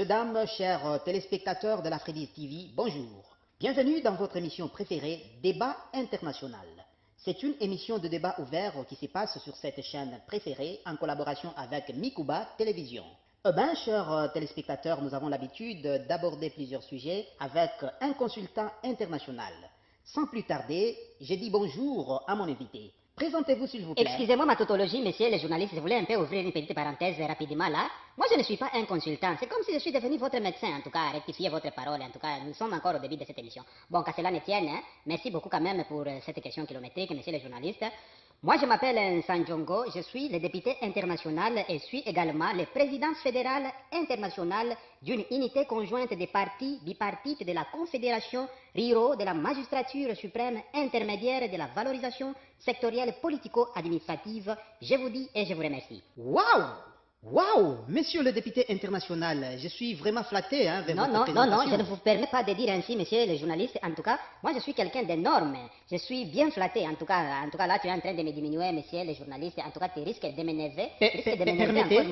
dames, chers téléspectateurs de l'Afrique TV, bonjour. Bienvenue dans votre émission préférée, Débat international. C'est une émission de débat ouvert qui se passe sur cette chaîne préférée en collaboration avec Mikuba Télévision. Chers téléspectateurs, nous avons l'habitude d'aborder plusieurs sujets avec un consultant international. Sans plus tarder, je dis bonjour à mon invité. Présentez-vous s'il vous plaît. Excusez-moi ma tautologie, messieurs les journalistes, je voulais un peu ouvrir une petite parenthèse rapidement là. Moi je ne suis pas un consultant, c'est comme si je suis devenu votre médecin, en tout cas, rectifiez votre parole, en tout cas, nous sommes encore au début de cette émission. Bon, qu'à cela ne tienne, hein, merci beaucoup quand même pour cette question kilométrique, messieurs les journalistes. Moi je m'appelle Sanjongo, je suis le député international et suis également le président fédéral international d'une unité conjointe des partis bipartites de la Confédération Riro de la magistrature suprême intermédiaire de la valorisation sectorielle politico-administrative. Je vous dis et je vous remercie. Waouh! Waouh! Monsieur le député international, je suis vraiment flatté avec votre présentation. Non, je ne vous permets pas de dire ainsi, monsieur les journalistes. En tout cas, moi je suis quelqu'un d'énorme. Je suis bien flatté. En tout cas, là tu es en train de me diminuer, monsieur les journalistes. En tout cas, tu risques de m'énerver.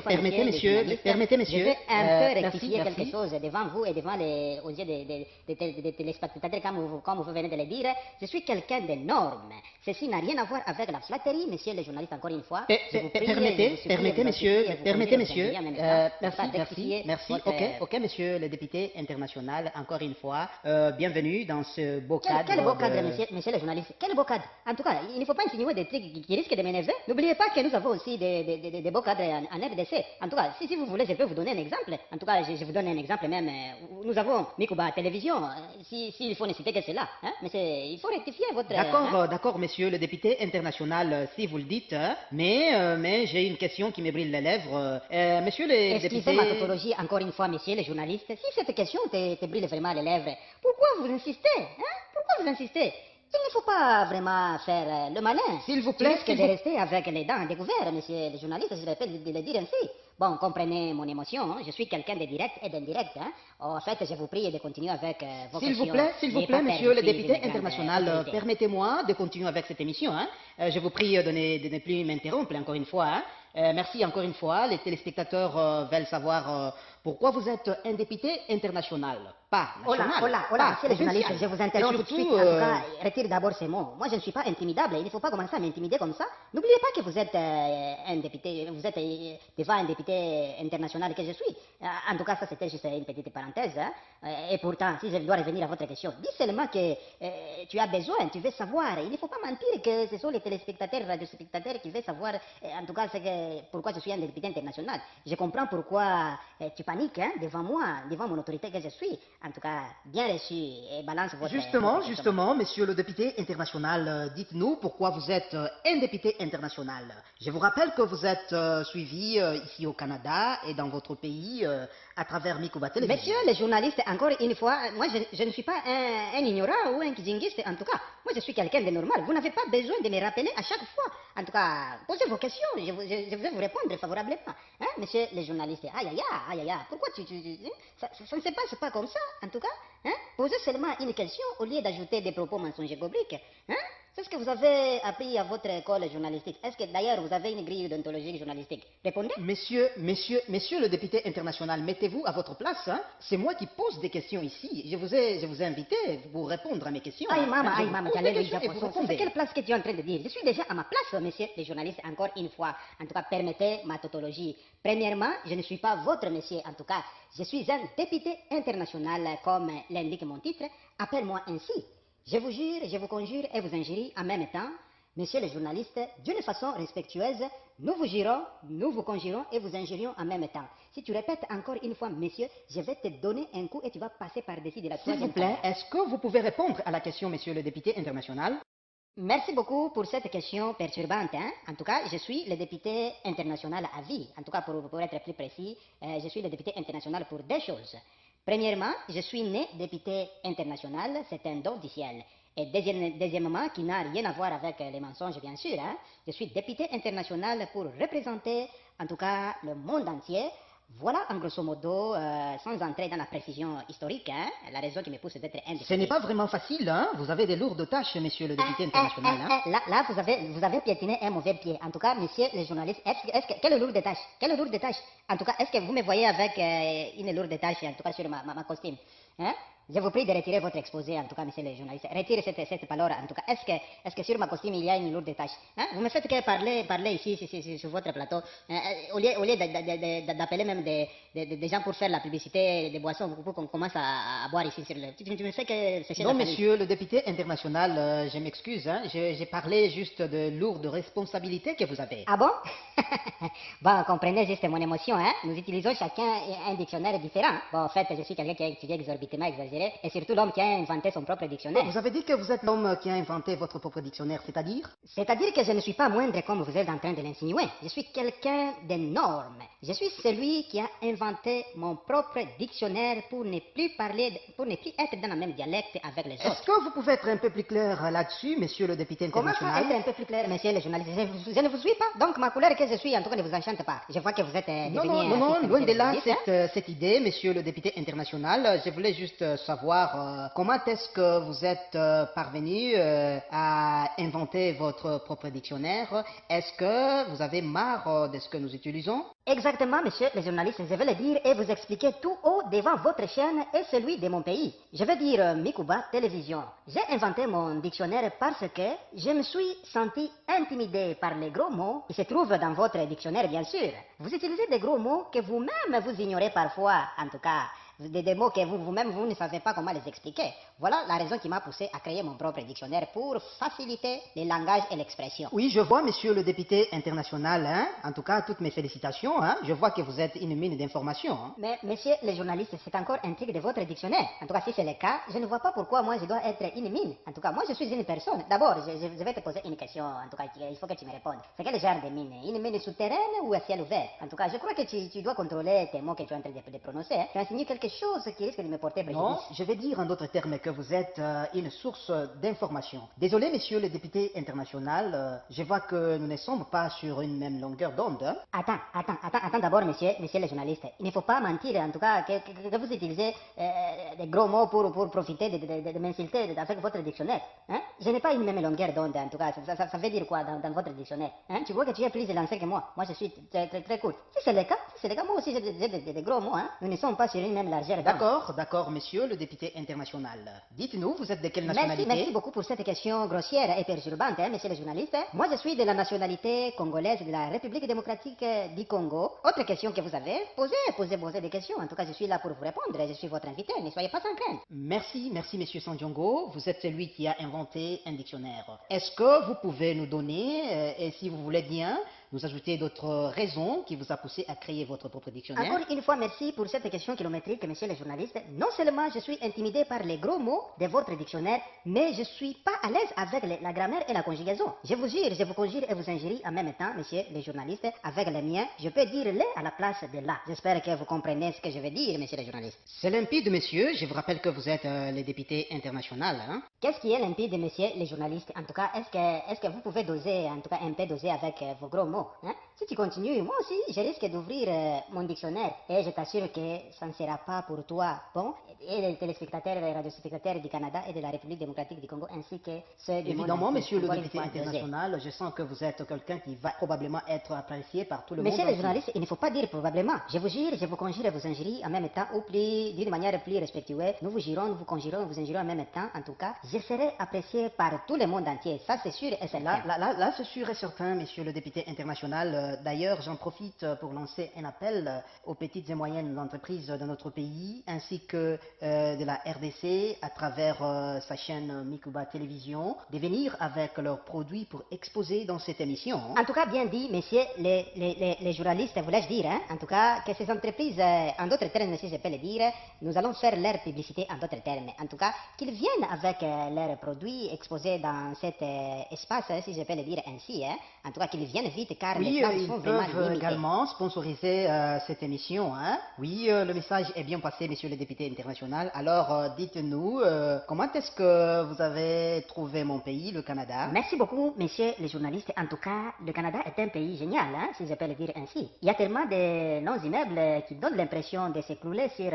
Permettez, monsieur. Je veux un peu rectifier quelque chose devant vous et devant aux yeux des téléspectateurs, comme vous venez de le dire. Je suis quelqu'un d'énorme. Ceci n'a rien à voir avec la flatterie, monsieur les journalistes, encore une fois. Permettez, monsieur. Merci. Ok, monsieur le député international, encore une fois, bienvenue dans ce beau cadre. Quel beau cadre, monsieur le journaliste, quel beau cadre. En tout cas, il ne faut pas insinuer des trucs qui risquent de m'énerver. N'oubliez pas que nous avons aussi des beaux cadres en RDC. En tout cas, si vous voulez, je peux vous donner un exemple. En tout cas, je vous donne un exemple même. Nous avons Mikuba Télévision, s'il faut ne citer que cela. Hein? Mais il faut rectifier votre... D'accord, monsieur le député international, si vous le dites, hein, mais j'ai une question qui me brûle les lèvres. Monsieur le député... Excusez ma tautologie encore une fois, messieurs les journalistes. Si cette question te brûle vraiment les lèvres, pourquoi vous insistez, hein? Pourquoi vous insistez? Il ne faut pas vraiment faire le malin. S'il vous plaît, de rester avec les dents découvertes, messieurs les journalistes, je répète de le dire ainsi. Bon, comprenez mon émotion, hein? Je suis quelqu'un de direct et d'indirect. Hein? En fait, je vous prie de continuer avec vos questions. S'il vous plaît, monsieur le député international, permettez-moi de continuer avec cette émission. Hein? Je vous prie de ne plus m'interrompre encore une fois. Hein? Merci encore une fois. Les téléspectateurs veulent savoir pourquoi vous êtes un député international, pas national. Hola, monsieur le journaliste, je vous interromps tout de suite. En tout cas, retire d'abord ces mots. Moi, je ne suis pas intimidable. Il ne faut pas commencer à m'intimider comme ça. N'oubliez pas que vous êtes un député, vous êtes devant un député international que je suis. En tout cas, ça c'était juste une petite parenthèse. Hein. Et pourtant, si je dois revenir à votre question, dis seulement que tu as besoin, tu veux savoir. Il ne faut pas mentir que ce sont les téléspectateurs, radiospectateurs qui veulent savoir, en tout cas, pourquoi je suis un député international. Je comprends pourquoi tu paniques hein, devant moi, devant mon autorité que je suis. En tout cas, bien reçu et balance votre... Justement, monsieur le député international, dites-nous pourquoi vous êtes un député international. Je vous rappelle que vous êtes suivi ici au Canada et dans votre pays à travers Mikuba Télévision. Monsieur les journalistes, encore une fois, moi je ne suis pas un ignorant ou un kijingiste, en tout cas. Moi je suis quelqu'un de normal. Vous n'avez pas besoin de me rappeler à chaque fois. En tout cas, posez vos questions, je vais vous répondre favorablement. Hein, monsieur les journalistes, aïe, pourquoi ça ne se passe pas comme ça, en tout cas. Hein? Posez seulement une question au lieu d'ajouter des propos mensongers publics. Hein? C'est ce que vous avez appris à votre école journalistique. Est-ce que d'ailleurs vous avez une grille d'ontologie journalistique? Répondez. Monsieur le député international, mettez-vous à votre place. Hein? C'est moi qui pose des questions ici. Je vous ai invité pour répondre à mes questions. Aïe, maman, tu allais c'est quelle place que tu es en train de dire? Je suis déjà à ma place, messieurs les journalistes, encore une fois. En tout cas, permettez ma tautologie. Premièrement, je ne suis pas votre monsieur, en tout cas. Je suis un député international, comme l'indique mon titre. Appelle-moi ainsi. Je vous jure, je vous conjure et vous injurie en même temps, messieurs les journalistes, d'une façon respectueuse, nous vous jurons, nous vous conjurons et vous injurions en même temps. Si tu répètes encore une fois, messieurs, je vais te donner un coup et tu vas passer par-dessus de la troisième. S'il vous plaît, est-ce que vous pouvez répondre à la question, monsieur le député international? Merci beaucoup pour cette question perturbante. Hein? En tout cas, je suis le député international à vie. En tout cas, pour être plus précis, je suis le député international pour deux choses. Premièrement, je suis né député international, c'est un don du ciel. Et deuxièmement, qui n'a rien à voir avec les mensonges, bien sûr, hein, je suis député international pour représenter, en tout cas, le monde entier, Voilà, en grosso modo, sans entrer dans la précision historique, hein, la raison qui me pousse d'être Ce indécidé. n'est pas vraiment facile, hein. Vous avez des lourdes tâches, monsieur le député international, hein. Là, vous avez piétiné un mauvais pied. En tout cas, messieurs les journalistes, quelle lourde tâche? Quelle lourde tâche? En tout cas, est-ce que vous me voyez avec une lourde tâche, en tout cas sur ma costume? Hein? Je vous prie de retirer votre exposé, en tout cas, messieurs les journalistes. Retirez cette parole, en tout cas. Est-ce que sur ma costume, il y a une lourde tâche? Hein? Vous me faites que parler ici, sur votre plateau, au lieu d'appeler même des gens pour faire la publicité des boissons, pour qu'on commence à boire ici sur le... Tu me fais que sécher Non, la famille. monsieur le député international, je m'excuse, hein. J'ai parlé juste de lourdes responsabilités que vous avez. Ah bon? Bon, comprenez juste mon émotion, hein? Nous utilisons chacun un dictionnaire différent. Bon, en fait, je suis quelqu'un qui a étudié exorbitamment exagéré, et surtout l'homme qui a inventé son propre dictionnaire. Vous avez dit que vous êtes l'homme qui a inventé votre propre dictionnaire, c'est-à-dire? C'est-à-dire que je ne suis pas moindre comme vous êtes en train de l'insinuer. Je suis quelqu'un d'énorme. Je suis celui qui a inventé mon propre dictionnaire pour ne plus être dans le même dialecte avec les autres. Est-ce que vous pouvez être un peu plus clair là-dessus, monsieur le député Comment ça international? être un peu plus clair, monsieur le journaliste? Je ne vous suis pas, donc ma couleur que je suis, en tout cas, ne vous enchante pas. Je vois que vous êtes Non, devenu non, artiste, loin monsieur de le là journaliste, hein? cette idée, monsieur le député international. Je voulais juste savoir comment est-ce que vous êtes parvenu à inventer votre propre dictionnaire. Est-ce que vous avez marre de ce que nous utilisons? Exactement, monsieur le journaliste, je vais le dire et vous expliquer tout haut devant votre chaîne et celui de mon pays. Je veux dire Mikuba Télévision. J'ai inventé mon dictionnaire parce que je me suis senti intimidé par les gros mots qui se trouvent dans votre dictionnaire, bien sûr. Vous utilisez des gros mots que vous-même vous ignorez parfois, en tout cas. Des mots que vous-même vous ne savez pas comment les expliquer. Voilà la raison qui m'a poussé à créer mon propre dictionnaire pour faciliter le langage et l'expression. Oui, je vois, monsieur le député international, hein. En tout cas, toutes mes félicitations, hein. Je vois que vous êtes une mine d'informations, hein. Mais, monsieur le journaliste, c'est encore un truc de votre dictionnaire. En tout cas, si c'est le cas, je ne vois pas pourquoi moi je dois être une mine. En tout cas, moi je suis une personne. D'abord, je vais te poser une question, en tout cas, il faut que tu me répondes. C'est quel genre de mine? Une mine souterraine ou à ciel ouvert? En tout cas, je crois que tu dois contrôler tes mots que tu es en train de prononcer. Hein. Tu as insinué quelque chose qui risque de me porter préjudice. Non, je vais dire en d'autres termes que vous êtes une source d'information. Désolé, monsieur le député international, je vois que nous ne sommes pas sur une même longueur d'onde, hein. Attends d'abord, monsieur le journaliste. Il ne faut pas mentir, en tout cas, que vous utilisez des gros mots pour profiter de m'insulter avec votre dictionnaire. Hein? Je n'ai pas une même longueur d'onde, en tout cas. Ça veut dire quoi dans votre dictionnaire? Hein? Tu vois que tu es plus élancé que moi. Moi, je suis très court. Si c'est le cas, moi aussi j'ai des gros mots. Hein? Nous ne sommes pas sur une même largeur d'onde. D'accord, monsieur le député international. Dites-nous, vous êtes de quelle nationalité? Merci beaucoup pour cette question grossière et perturbante, hein, monsieur le journaliste. Moi, je suis de la nationalité congolaise de la République démocratique du Congo. Autre question que vous avez, posez des questions. En tout cas, je suis là pour vous répondre. Je suis votre invité, ne soyez pas sans crainte. Merci, monsieur Sandjongo. Vous êtes celui qui a inventé un dictionnaire. Est-ce que vous pouvez nous donner, et si vous voulez bien, nous ajouter d'autres raisons qui vous a poussé à créer votre propre dictionnaire? Encore une fois, merci pour cette question kilométrique, monsieur le journaliste. Non seulement je suis intimidé par les gros mots de votre dictionnaire, mais je suis pas à l'aise avec la grammaire et la conjugaison. Je vous jure, je vous conjure et vous injurie en même temps, monsieur le journaliste, avec les miens. Je peux dire les à la place de là. J'espère que vous comprenez ce que je veux dire, monsieur le journaliste. C'est limpide, monsieur. Je vous rappelle que vous êtes le député international, hein? Qu'est-ce qui est limpide, monsieur le journaliste? En tout cas, est-ce que vous pouvez doser, en tout cas un peu doser avec vos gros mots? Hein? Si tu continues, moi aussi, je risque d'ouvrir mon dictionnaire et je t'assure que ça ne sera pas pour toi bon. Et les téléspectateurs et les radiospectateurs du Canada et de la République démocratique du Congo ainsi que ceux du monde Évidemment, entier. monsieur le Encore une député fois, doser. international, je sens que vous êtes quelqu'un qui va probablement être apprécié par tout le Monsieur monde le entier. journaliste, il ne faut pas dire probablement. Je vous jure, je vous conjure et vous injurie en même temps, ou plus, d'une manière plus respectueuse. Nous vous jurons, nous vous conjurons, nous vous injurons en même temps. En tout cas, je serai apprécié par tout le monde entier. Ça, c'est sûr et certain. Là, c'est sûr et certain, monsieur le député international. D'ailleurs, j'en profite pour lancer un appel aux petites et moyennes entreprises de notre pays, ainsi que de la RDC, à travers sa chaîne Mikuba Télévision, de venir avec leurs produits pour exposer dans cette émission. En tout cas, bien dit, messieurs les journalistes, voulais-je dire, hein, en tout cas, que ces entreprises, en d'autres termes, si je peux le dire, nous allons faire leur publicité en d'autres termes. En tout cas, qu'ils viennent avec leurs produits exposés dans cet espace, si je peux le dire ainsi, hein, en tout cas, qu'ils viennent vite, car Oui, les places ils sont vraiment peuvent limitées. également sponsoriser cette émission. Hein. Oui, le message est bien passé, monsieur le député international. Alors, dites-nous, comment est-ce que vous avez trouvé mon pays, le Canada? Merci beaucoup, messieurs les journalistes. En tout cas, le Canada est un pays génial, hein, si je peux le dire ainsi. Il y a tellement de longs immeubles qui donnent l'impression de s'écrouler sur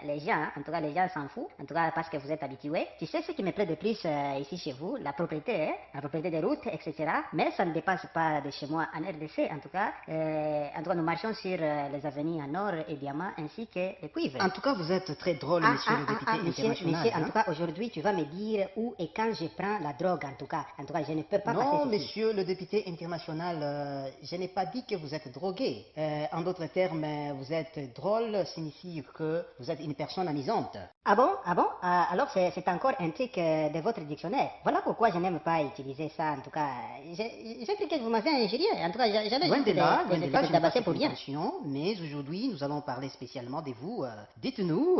les gens. En tout cas, les gens s'en foutent. En tout cas, parce que vous êtes habitués. Tu sais ce qui me plaît de plus ici chez vous, la propriété, hein, la propriété des routes, etc. Mais ça ne dépasse pas de chez moi en RDC. En tout cas, nous marchons sur les avenues en or et diamant ainsi que le cuivre. En tout cas, vous êtes très drôle, monsieur le député international. Monsieur, en hein. tout cas, aujourd'hui, tu vas me dire où et quand je prends la drogue, en tout cas. En tout cas, je ne peux pas passer Non, ceci. monsieur le député international, je n'ai pas dit que vous êtes drogué. En d'autres termes, vous êtes drôle signifie que vous êtes une personne amusante. Ah bon? Ah bon? Alors c'est encore un truc de votre dictionnaire. Voilà pourquoi je n'aime pas utiliser ça, en tout cas. J'ai cru que vous m'avez injurié. En tout cas, j'avais Loin juste de là, des je n'ai espèces pas d'abassés cette pour rien. intention, mais aujourd'hui, nous allons parler spécialement de vous. Dites-nous,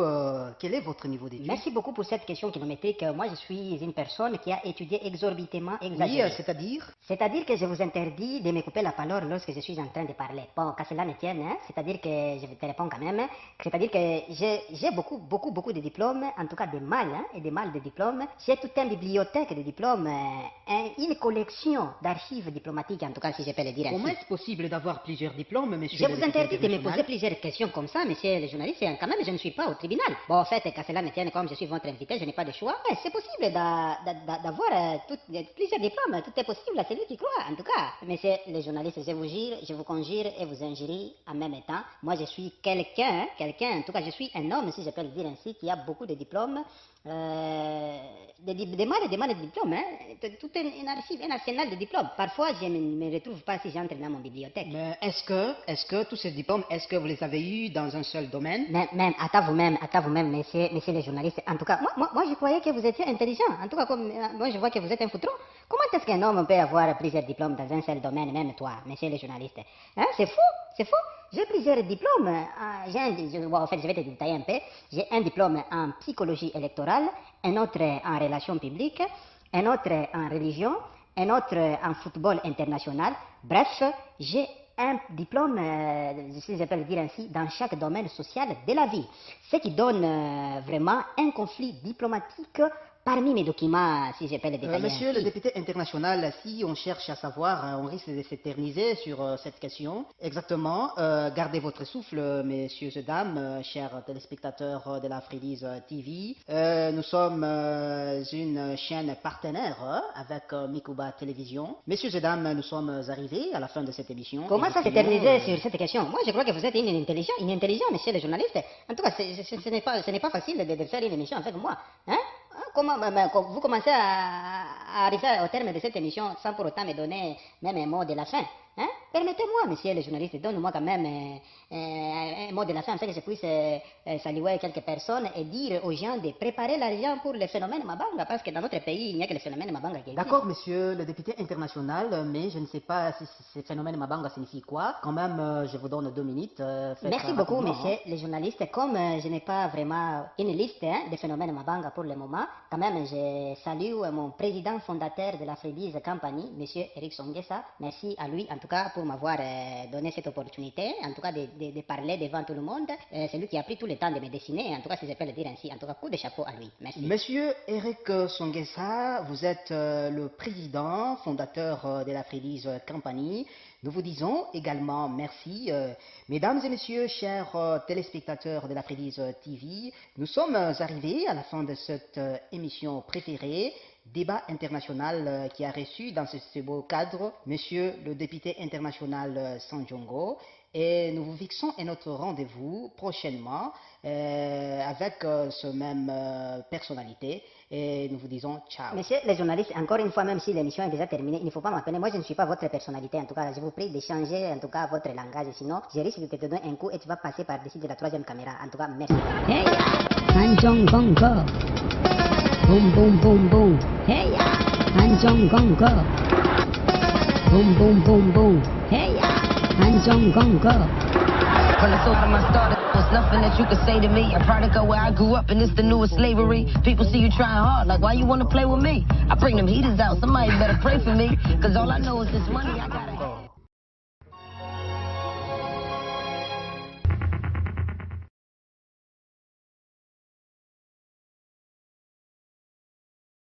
quel est votre niveau d'études? Merci beaucoup pour cette question kilométrique. Moi, je suis une personne qui a étudié exorbitamment Oui, exagéré. c'est-à-dire? C'est-à-dire que je vous interdis de me couper la parole lorsque je suis en train de parler. Bon, qu'à cela ne tienne, hein, c'est-à-dire que je te réponds quand même. C'est-à-dire que j'ai beaucoup de diplômes, en tout cas des mal, hein, et des mal de diplômes. J'ai toute une bibliothèque de diplômes, une collection d'archives diplomatiques, en tout cas, si je peux le dire ainsi. Comment est-ce possible d'avoir plusieurs diplômes, monsieur Je le vous député interdis de me international? poser plusieurs questions comme ça, monsieur le journaliste, et quand même, je ne suis pas au tribunal. Bon, en fait, qu'à cela ne tienne, comme je suis votre invité, je n'ai pas de choix. Ouais, c'est possible d'avoir plusieurs diplômes, tout est possible à celui qui croit, en tout cas. Monsieur le journaliste, je vous jure, je vous conjure et vous injurie en même temps. Moi, je suis quelqu'un, en tout cas, je suis un homme, si je peux le dire ainsi, qui a beaucoup de diplômes. Des mal de diplômes, hein. Tout un archive, un arsenal de diplômes. Parfois, je ne me retrouve pas si j'entre dans mon bibliothèque. Mais est-ce que tous ces diplômes, est-ce que vous les avez eus dans un seul domaine? Même, à vous-même, monsieur le journaliste. En tout cas, moi, je croyais que vous étiez intelligent. En tout cas, comme moi, je vois que vous êtes un foutron. Comment est-ce qu'un homme peut avoir plusieurs diplômes dans un seul domaine, même toi, monsieur le journaliste? Hein, c'est fou. J'ai plusieurs diplômes. En fait, je vais te détailler un peu. J'ai un diplôme en psychologie électorale, un autre en relations publiques, un autre en religion, un autre en football international. Bref, j'ai un diplôme, si je peux le dire ainsi, dans chaque domaine social de la vie. Ce qui donne vraiment un conflit diplomatique parmi mes documents, si je peux le détailler Monsieur ainsi. le député international, si on cherche à savoir, on risque de s'éterniser sur cette question. Exactement, gardez votre souffle, messieurs et dames, chers téléspectateurs de la Freelise TV. Nous sommes une chaîne partenaire avec Mikuba Télévision. Messieurs et dames, nous sommes arrivés à la fin de cette émission. Comment Et ça nous s'éterniser prions, sur cette question? Moi, je crois que vous êtes intelligent, monsieur le journaliste. En tout cas, ce n'est pas facile de faire une émission avec moi. Hein? Comment vous commencez à arriver au terme de cette émission sans pour autant me donner même un mot de la fin? Hein? Permettez-moi, monsieur le journaliste, donne-moi quand même un mot de la fin, afin que je puisse saluer quelques personnes et dire aux gens de préparer l'argent pour le phénomène Mabanga, parce que dans notre pays, il n'y a que le phénomène Mabanga qui existe. D'accord, monsieur le député international, mais je ne sais pas si ce phénomène Mabanga signifie quoi. Quand même, je vous donne 2 minutes. Merci beaucoup, rapidement, monsieur le journaliste. Comme je n'ai pas vraiment une liste de phénomènes Mabanga pour le moment, quand même, je salue mon président fondateur de la Freelise Company, monsieur Eric Songesa. Merci à lui, en tout cas, pour m'avoir donné cette opportunité, en tout cas, de parler devant tout le monde. C'est lui qui a pris tout le temps de me dessiner, en tout cas, si je peux le dire ainsi. En tout cas, coup de chapeau à lui. Merci. Monsieur Eric Songesa, vous êtes le président fondateur de la Freelise Company. Nous vous disons également merci. Mesdames et messieurs, chers téléspectateurs de la Freelise TV, nous sommes arrivés à la fin de cette émission préférée, débat international qui a reçu dans ce beau cadre monsieur le député international Sanjongo. Et nous vous fixons un autre rendez-vous prochainement avec ce même personnalité. Et nous vous disons ciao. Monsieur les journalistes, encore une fois, même si l'émission est déjà terminée, il ne faut pas m'appeler. Moi, je ne suis pas votre personnalité. En tout cas, je vous prie de changer en tout cas votre langage. Sinon, je risque de te donner un coup et tu vas passer par-dessus de la 3e caméra. En tout cas, merci. Hey ya, Hanjong Gongo. Boom boom boom boom. Hey ya, Hanjong Gongo. Boom boom boom boom. Hey ya, Hanjong Gongo. When I told them I started, there's nothing that you could say to me. A product of where I grew up and it's the newest slavery. People see you trying hard, like why you wanna play with me? I bring them heaters out, somebody better pray for me. Cause all I know is this money I gotta have.